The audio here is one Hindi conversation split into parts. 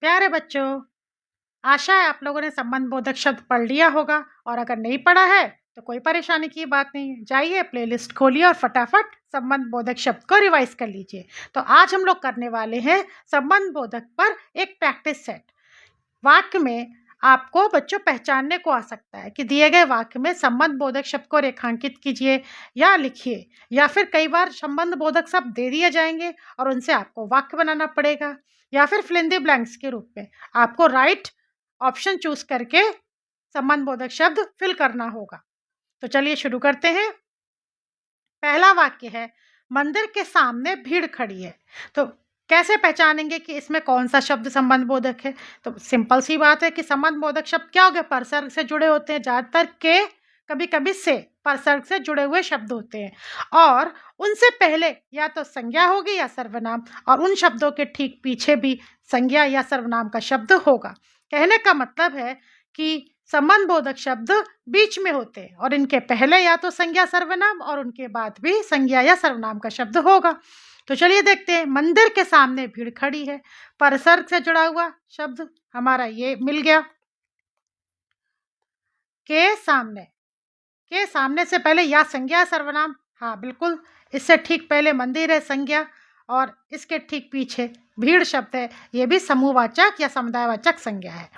प्यारे बच्चों, आशा है आप लोगों ने संबंध बोधक शब्द पढ़ लिया होगा और अगर नहीं पढ़ा है तो कोई परेशानी की बात नहीं। जाइए प्लेलिस्ट खोलिए और फटाफट संबंध बोधक शब्द को रिवाइज कर लीजिए। तो आज हम लोग करने वाले हैं संबंध बोधक पर एक प्रैक्टिस सेट। वाक्य में आपको बच्चों पहचानने को आ सकता है कि दिए गए वाक्य में संबंध बोधक शब्द को रेखांकित कीजिए या लिखिए, या फिर कई बार संबंध बोधक शब्द दे दिए जाएंगे और उनसे आपको वाक्य बनाना पड़ेगा, या फिर फिल इन द ब्लैंक्स के रूप में आपको राइट ऑप्शन चूज करके संबंध बोधक शब्द फिल करना होगा। तो चलिए शुरू करते हैं। पहला वाक्य है, मंदिर के सामने भीड़ खड़ी है। तो कैसे पहचानेंगे कि इसमें कौन सा शब्द संबंध बोधक है? तो सिंपल सी बात है कि संबंध बोधक शब्द क्या हो गया, परसर्ग से जुड़े होते हैं। ज्यादातर के, कभी कभी से, परसर्ग से जुड़े हुए शब्द होते हैं और उनसे पहले या तो संज्ञा होगी या सर्वनाम, और उन शब्दों के ठीक पीछे भी संज्ञा या सर्वनाम का शब्द होगा। कहने का मतलब है कि संबंध बोधक शब्द बीच में होते हैं और इनके पहले या तो संज्ञा सर्वनाम और उनके बाद भी संज्ञा या सर्वनाम का शब्द होगा। तो चलिए देखते हैं। मंदिर के सामने भीड़ खड़ी है, परसर्ग से जुड़ा हुआ शब्द हमारा ये मिल गया। के सामने से पहले या संज्ञा या सर्वनाम, हाँ बिल्कुल, इससे ठीक पहले मंदिर है संज्ञा और इसके ठीक पीछे भीड़ शब्द है, ये भी समूहवाचक या समुदायवाचक संज्ञा है।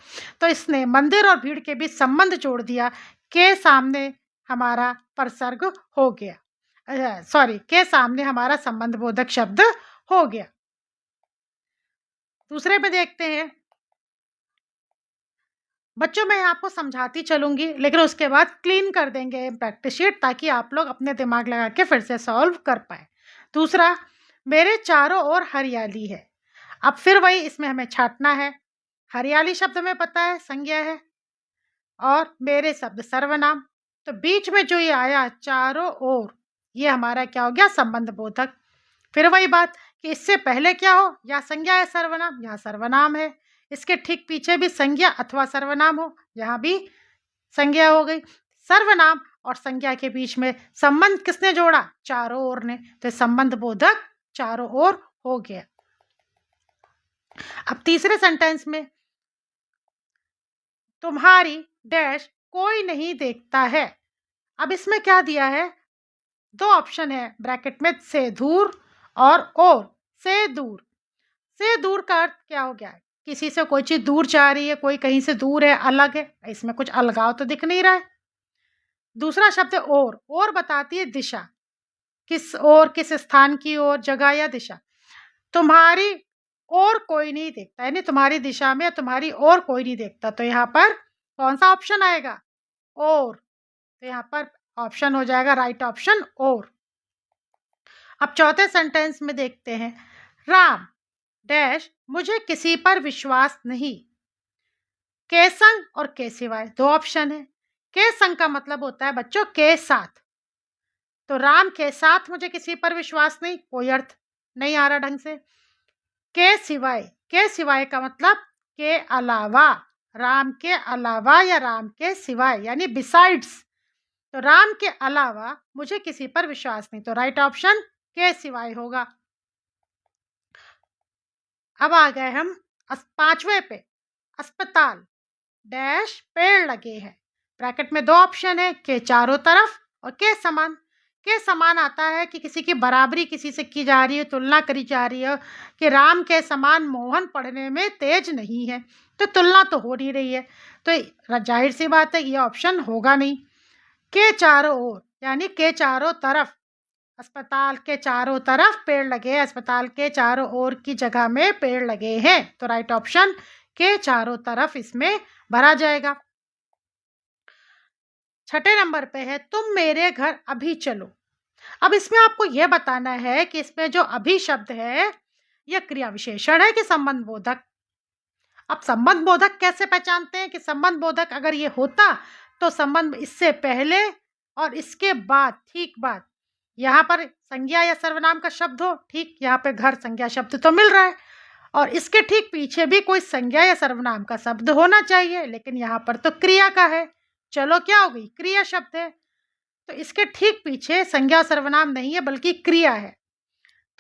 तो इसने मंदिर और भीड़ के बीच संबंध जोड़ दिया। के सामने हमारा परसर्ग हो गया, के सामने हमारा संबंध बोधक शब्द हो गया। दूसरे पे देखते हैं। बच्चों मैं आपको समझाती चलूंगी, लेकिन उसके बाद क्लीन कर देंगे प्रैक्टिस शीट ताकि आप लोग अपने दिमाग लगा के फिर से सॉल्व कर पाए। दूसरा, मेरे चारों ओर हरियाली है। अब फिर वही, इसमें हमें छाटना है। हरियाली शब्द में पता है संज्ञा है और मेरे शब्द सर्वनाम। तो बीच में जो ये आया चारों ओर, ये हमारा क्या हो गया, संबंध बोधक। फिर वही बात कि इससे पहले क्या हो, या संज्ञा या सर्वनाम, यहाँ सर्वनाम है। इसके ठीक पीछे भी संज्ञा अथवा सर्वनाम हो, यहाँ भी संज्ञा हो गई। सर्वनाम और संज्ञा के बीच में संबंध किसने जोड़ा, चारों ओर ने, तो संबंध बोधक चारों ओर हो गया। अब तीसरे सेंटेंस में, तुम्हारी डैश कोई नहीं देखता है। अब इसमें क्या दिया है, दो ऑप्शन है ब्रैकेट में, से दूर और से दूर। से दूर का अर्थ क्या हो गया, किसी से कोई चीज दूर जा रही है, कोई कहीं से दूर है, अलग है, इसमें कुछ अलगाव तो दिख नहीं रहा है। दूसरा शब्द है और बताती है दिशा, किस ओर, किस स्थान की ओर, जगह या दिशा। तुम्हारी और कोई नहीं देखता, यानी तुम्हारी दिशा में तुम्हारी और कोई नहीं देखता, तो यहाँ पर कौन सा ऑप्शन आएगा, और। तो यहाँ पर ऑप्शन हो जाएगा राइट ऑप्शन, और। अब चौथे सेंटेंस में देखते हैं। राम डैश मुझे किसी पर विश्वास नहीं। के संग और के सिवाय दो ऑप्शन है। के संग का मतलब होता है बच्चों के साथ, तो राम के साथ मुझे किसी पर विश्वास नहीं, कोई अर्थ नहीं आ रहा ढंग से। के सिवाय का मतलब के अलावा, राम के अलावा या राम के सिवाय, यानी बिसाइड्स। तो राम के अलावा मुझे किसी पर विश्वास नहीं, तो राइट ऑप्शन के सिवाय होगा। अब आ गए हम पांचवे पे। अस्पताल डैश पेड़ लगे हैं। ब्रैकेट में दो ऑप्शन है, के चारों तरफ और के समान। के समान आता है कि किसी की बराबरी किसी से की जा रही है, तुलना करी जा रही है कि राम के समान मोहन पढ़ने में तेज नहीं है, तो तुलना तो हो नहीं रही है, तो जाहिर सी बात है ये ऑप्शन होगा नहीं। के चारों ओर यानी के चारों तरफ, अस्पताल के चारों तरफ पेड़ लगे, अस्पताल के चारों ओर की जगह में पेड़ लगे हैं, तो राइट ऑप्शन के चारों तरफ इसमें भरा जाएगा। छठे नंबर पे है, तुम मेरे घर अभी चलो। अब इसमें आपको यह बताना है कि इसमें जो अभी शब्द है यह क्रिया विशेषण है कि संबंध बोधक। अब संबंध बोधक कैसे पहचानते हैं कि संबंध बोधक अगर ये होता तो संबंध इससे पहले और इसके बाद, ठीक बाद, यहाँ पर संज्ञा या सर्वनाम का शब्द हो, ठीक यहाँ पे घर संज्ञा शब्द तो मिल रहा है और इसके ठीक पीछे भी कोई संज्ञा या सर्वनाम का शब्द होना चाहिए, लेकिन यहाँ पर तो क्रिया का है। चलो क्या हो गई, क्रिया शब्द है, तो इसके ठीक पीछे संज्ञा सर्वनाम नहीं है बल्कि क्रिया है।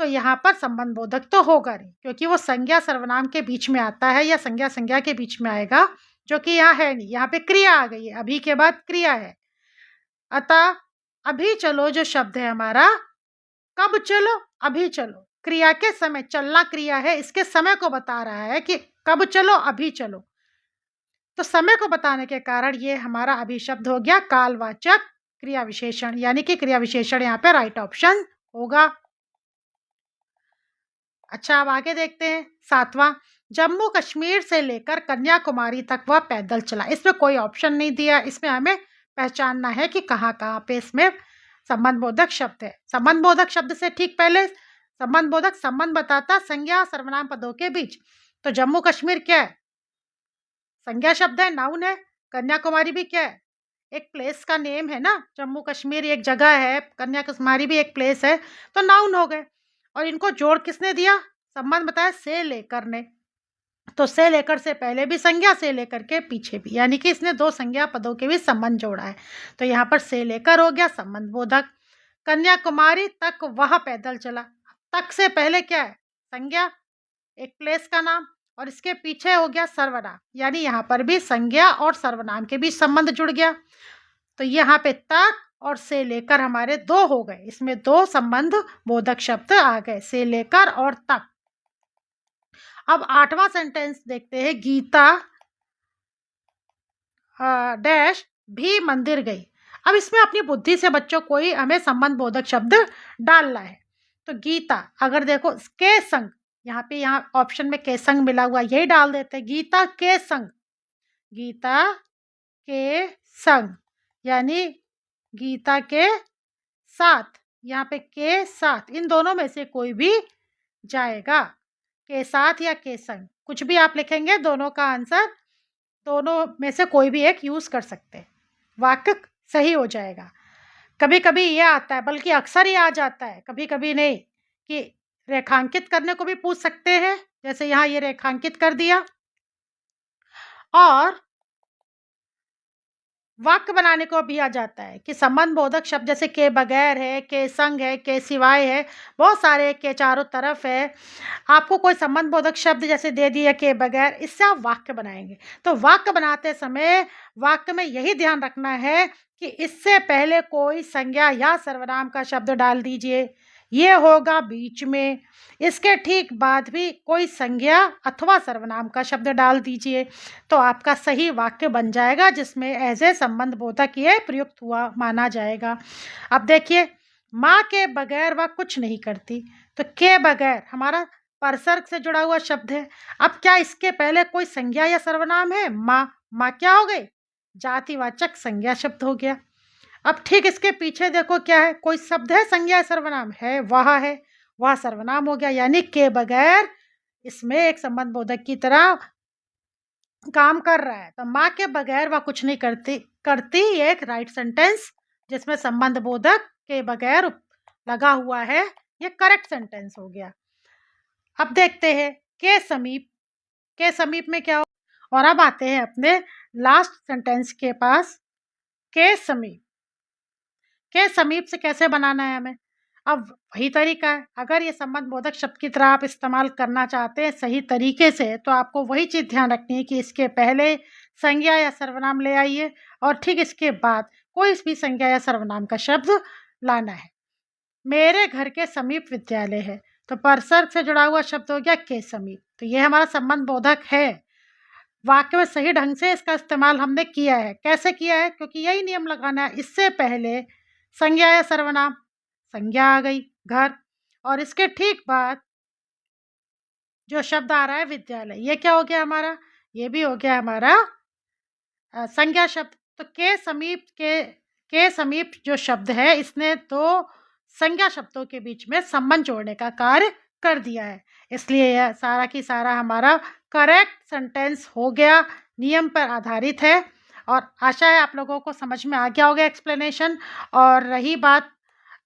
तो यहाँ पर संबंध बोधक तो होगा नहीं, क्योंकि वो संज्ञा सर्वनाम के बीच में आता है या संज्ञा संज्ञा के बीच में आएगा, जो कि यहाँ है नहीं। यहाँ पे क्रिया आ गई है, अभी के बाद क्रिया है। अतः अभी चलो जो शब्द है हमारा, कब चलो, अभी चलो, क्रिया के समय, चलना क्रिया है, इसके समय को बता रहा है कि कब चलो, अभी चलो। तो समय को बताने के कारण ये हमारा अभी शब्द हो गया कालवाचक क्रिया विशेषण, यानी कि क्रिया विशेषण यहाँ पे राइट ऑप्शन होगा। अच्छा, अब आगे देखते हैं 7वां, जम्मू कश्मीर से लेकर कन्याकुमारी तक वह पैदल चला। इसमें कोई ऑप्शन नहीं दिया, इसमें हमें पहचानना है कि कहाँ कहाँ पे इसमें संबंध बोधक शब्द है। संबंध बोधक शब्द से ठीक पहले संबंध बोधक संबंध बताता संज्ञा सर्वनाम पदों के बीच। तो जम्मू कश्मीर क्या है? संज्ञा शब्द है, नाउन है। कन्याकुमारी भी क्या है? एक प्लेस का नेम है ना, जम्मू कश्मीर एक जगह है, कन्याकुमारी भी एक प्लेस है, तो नाउन हो गए। और इनको जोड़ किसने दिया? संबंध बताया से लेकर ने। तो से लेकर से पहले भी संज्ञा, से लेकर के पीछे भी, यानी कि इसने दो संज्ञा पदों के भी संबंध जोड़ा है। तो यहाँ पर से लेकर हो गया संबंध बोधक। कन्याकुमारी तक वह पैदल चला, तक से पहले क्या है? संज्ञा, एक प्लेस का नाम, और इसके पीछे हो गया सर्वनाम, यानी यहाँ पर भी संज्ञा और सर्वनाम के बीच संबंध जुड़ गया। तो यहाँ पे तक और से लेकर हमारे दो हो गए, इसमें दो संबंध बोधक शब्द आ गए, से लेकर और तक। अब 8वां सेंटेंस देखते हैं, गीता डैश भी मंदिर गई। अब इसमें अपनी बुद्धि से बच्चों कोई हमें संबंध बोधक शब्द डालना है। तो गीता, अगर देखो के संग, यहाँ ऑप्शन में के संग मिला हुआ, यही डाल देते हैं, गीता के संग, गीता के संग, यानी गीता के साथ, यहाँ पे के साथ, इन दोनों में से कोई भी जाएगा, के साथ या के संग, कुछ भी आप लिखेंगे, दोनों का आंसर, दोनों में से कोई भी एक यूज कर सकते हैं, वाक्य सही हो जाएगा। कभी कभी ये आता है, बल्कि अक्सर ही आ जाता है, कभी कभी नहीं, कि रेखांकित करने को भी पूछ सकते हैं, जैसे यहाँ ये रेखांकित कर दिया, और वाक्य बनाने को भी आ जाता है कि संबंध बोधक शब्द जैसे के बगैर है, के संग है, के सिवाय है, बहुत सारे, के चारों तरफ है। आपको कोई संबंध बोधक शब्द जैसे दे दिया के बगैर, इससे आप वाक्य बनाएंगे। तो वाक्य बनाते समय वाक्य में यही ध्यान रखना है कि इससे पहले कोई संज्ञा या सर्वनाम का शब्द डाल दीजिए, ये होगा बीच में, इसके ठीक बाद भी कोई संज्ञा अथवा सर्वनाम का शब्द डाल दीजिए, तो आपका सही वाक्य बन जाएगा, जिसमें एज ए संबंध बोधक ये प्रयुक्त हुआ माना जाएगा। अब देखिए, माँ के बगैर वह कुछ नहीं करती, तो के बगैर हमारा परसर्ग से जुड़ा हुआ शब्द है। अब क्या इसके पहले कोई संज्ञा या सर्वनाम है? माँ, माँ क्या हो गई? जातिवाचक संज्ञा शब्द हो गया। अब ठीक इसके पीछे देखो क्या है, कोई शब्द है संज्ञा सर्वनाम है, वह है, वह सर्वनाम हो गया, यानी के बगैर इसमें एक संबंध बोधक की तरह काम कर रहा है। तो माँ के बगैर वह कुछ नहीं करती ये एक राइट सेंटेंस, जिसमें संबंध बोधक के बगैर लगा हुआ है, ये करेक्ट सेंटेंस हो गया। अब देखते हैं के समीप, के समीप में क्या हो, और अब आते हैं अपने लास्ट सेंटेंस के पास, के समीप। के समीप से कैसे बनाना है हमें? अब वही तरीका है, अगर ये संबंध बोधक शब्द की तरह आप इस्तेमाल करना चाहते हैं सही तरीके से, तो आपको वही चीज़ ध्यान रखनी है कि इसके पहले संज्ञा या सर्वनाम ले आइए, और ठीक इसके बाद कोई भी संज्ञा या सर्वनाम का शब्द लाना है। मेरे घर के समीप विद्यालय है, तो परसर्ग से जुड़ा हुआ शब्द हो गया के समीप, तो ये हमारा संबंध बोधक है। वाक्य में सही ढंग से इसका इस्तेमाल हमने किया है। कैसे किया है? क्योंकि यही नियम लगाना है, इससे पहले संज्ञा या सर्वनाम, संज्ञा आ गई घर, और इसके ठीक बाद जो शब्द आ रहा है विद्यालय, ये क्या हो गया हमारा? ये भी हो गया हमारा संज्ञा शब्द। तो के समीप जो शब्द है, इसने तो संज्ञा शब्दों के बीच में संबंध जोड़ने का कार्य कर दिया है, इसलिए यह सारा की सारा हमारा करेक्ट सेंटेंस हो गया, नियम पर आधारित है। और आशा है आप लोगों को समझ में आ गया होगा एक्सप्लेनेशन। और रही बात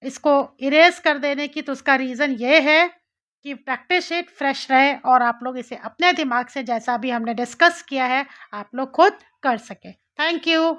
इसको इरेज कर देने की, तो उसका रीज़न ये है कि प्रैक्टिस शीट फ्रेश रहे और आप लोग इसे अपने दिमाग से, जैसा भी हमने डिस्कस किया है, आप लोग खुद कर सके। Thank you.